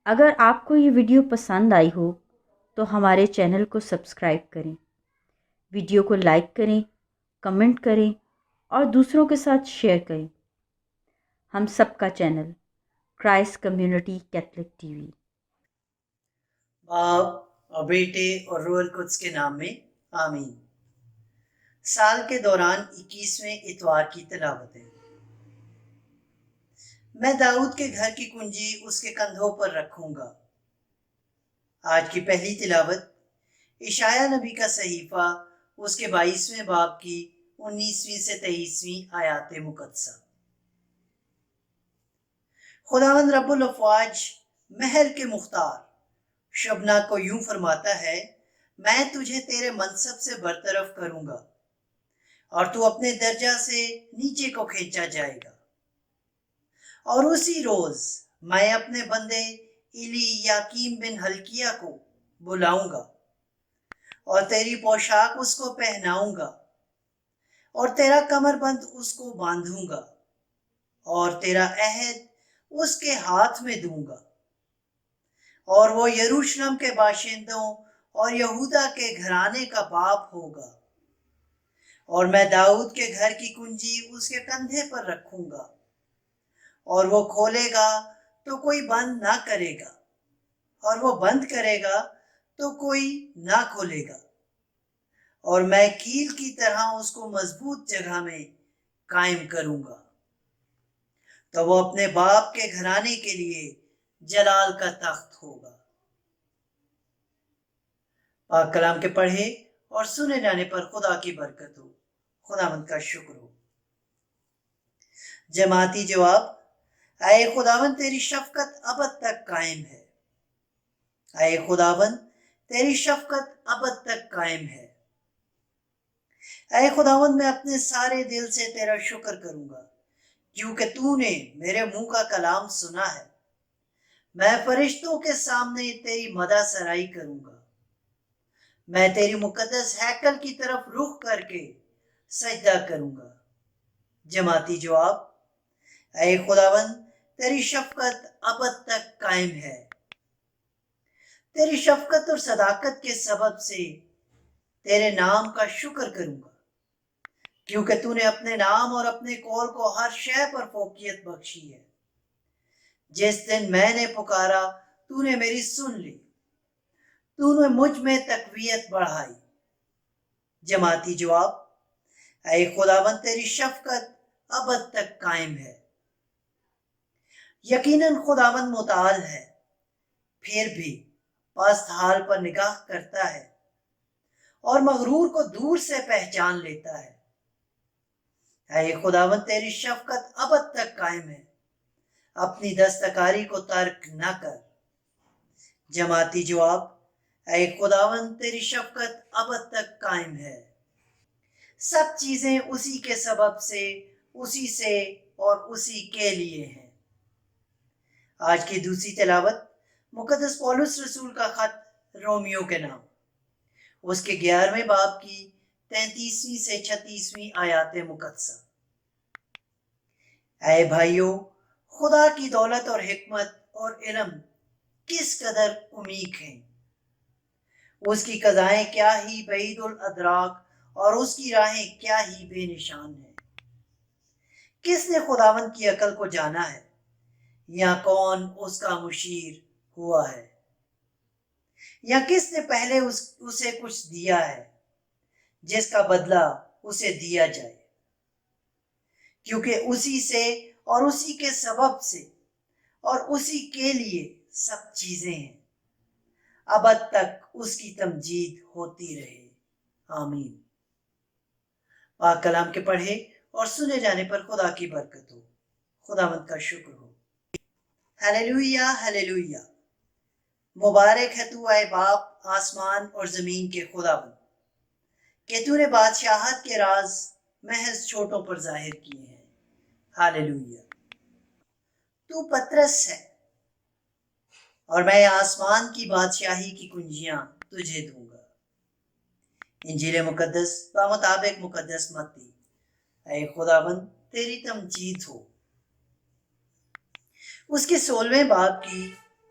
اگر آپ کو یہ ویڈیو پسند آئی ہو تو ہمارے چینل کو سبسکرائب کریں، ویڈیو کو لائک کریں، کمنٹ کریں اور دوسروں کے ساتھ شیئر کریں۔ ہم سب کا channel Christ community Catholic T V. باپ اور بیٹے اور روح القدس کے نام میں آمین۔ سال کے دوران 21ویں اتوار کی تلاوت ہے۔ میں داؤد کے گھر کی کنجی اس کے کندھوں پر رکھوں گا۔ آج کی پہلی تلاوت اشعیاء نبی کا صحیفہ اس کے 22ویں باب کی 19ویں سے 23ویں آیات مقدسہ۔ خداوند رب الافواج محل کے مختار شبنا کو یوں فرماتا ہے، میں تجھے تیرے منصب سے برطرف کروں گا اور تو اپنے درجہ سے نیچے کو کھینچا جائے گا، اور اسی روز میں اپنے بندے ایلی یاکیم بن ہلکیہ کو بلاؤں گا اور تیری پوشاک اس کو پہناؤں گا اور تیرا کمر بند اس کو باندھوں گا اور تیرا عہد اس کے ہاتھ میں دوں گا، اور وہ یروشلم کے باشندوں اور یہودا کے گھرانے کا باپ ہوگا، اور میں داؤد کے گھر کی کنجی اس کے کندھے پر رکھوں گا، اور وہ کھولے گا تو کوئی بند نہ کرے گا، اور وہ بند کرے گا تو کوئی نہ کھولے گا، اور میں کیل کی طرح اس کو مضبوط جگہ میں قائم کروں گا، تو وہ اپنے باپ کے گھرانے کے لیے جلال کا تخت ہوگا۔ پاک کلام کے پڑھے اور سنے جانے پر خدا کی برکت ہو، خداوند کا شکر ہو۔ جماعتی جواب: اے خداوند تیری شفقت ابد تک قائم ہے، اے خداوند تیری شفقت ابد تک قائم ہے۔ اے خداوند میں اپنے سارے دل سے تیرا شکر کروں گا، کیونکہ تو نے میرے منہ کا کلام سنا ہے۔ میں فرشتوں کے سامنے تیری مدح سرائی کروں گا، میں تیری مقدس ہیکل کی طرف رخ کر کے سجدہ کروں گا۔ جماعتی جواب: اے خداوند تیری شفقت ابد تک قائم ہے۔ تیری شفقت اور صداقت کے سبب سے تیرے نام کا شکر کروں گا، کیونکہ تو نے اپنے نام اور اپنے قول کو ہر شے پر فوقیت بخشی ہے۔ جس دن میں نے پکارا تو نے میری سن لی، تو نے مجھ میں تقویت بڑھائی۔ جماعتی جواب: اے خداوند تیری شفقت ابد تک قائم ہے۔ یقیناً خداوند متعال ہے، پھر بھی پست حال پر نگاہ کرتا ہے اور مغرور کو دور سے پہچان لیتا ہے۔ اے خداوند تیری شفقت ابد تک قائم ہے، اپنی دستکاری کو ترک نہ کر۔ جماعتی جواب: اے خداوند تیری شفقت ابد تک قائم ہے۔ سب چیزیں اسی کے سبب سے، اسی سے اور اسی کے لیے ہیں۔ آج کی دوسری تلاوت مقدس پولس رسول کا خط رومیو کے نام، اس کے 11ویں باب کی 33ویں سے 36ویں آیات مقدسہ۔ اے بھائیو، خدا کی دولت اور حکمت اور علم کس قدر عمیق ہیں، اس کی قضائیں کیا ہی بعید الادراک اور اس کی راہیں کیا ہی بے نشان ہیں۔ کس نے خداوند کی عقل کو جانا ہے، یا کون اس کا مشیر ہوا ہے، یا کس نے پہلے اسے کچھ دیا ہے جس کا بدلہ اسے دیا جائے، کیونکہ اسی سے اور اسی کے سبب سے اور اسی کے لیے سب چیزیں ہیں، ابد تک اس کی تمجید ہوتی رہے، آمین۔ پاک کلام کے پڑھے اور سنے جانے پر خدا کی برکت ہو، خداوند کا شکر ہو۔ ہلیلویا ہلیلویا، مبارک ہے تو اے باپ آسمان اور زمین کے خداوند، کہ تو نے بادشاہت کے راز محض چھوٹوں پر ظاہر کیے ہیں۔ ہلیلویا۔ تو پترس ہے اور میں آسمان کی بادشاہی کی کنجیاں تجھے دوں گا۔ انجیل مقدس بمطابق مقدس متی۔ اے خداوند تیری تمجید ہو۔ اس کے 16ویں باب کی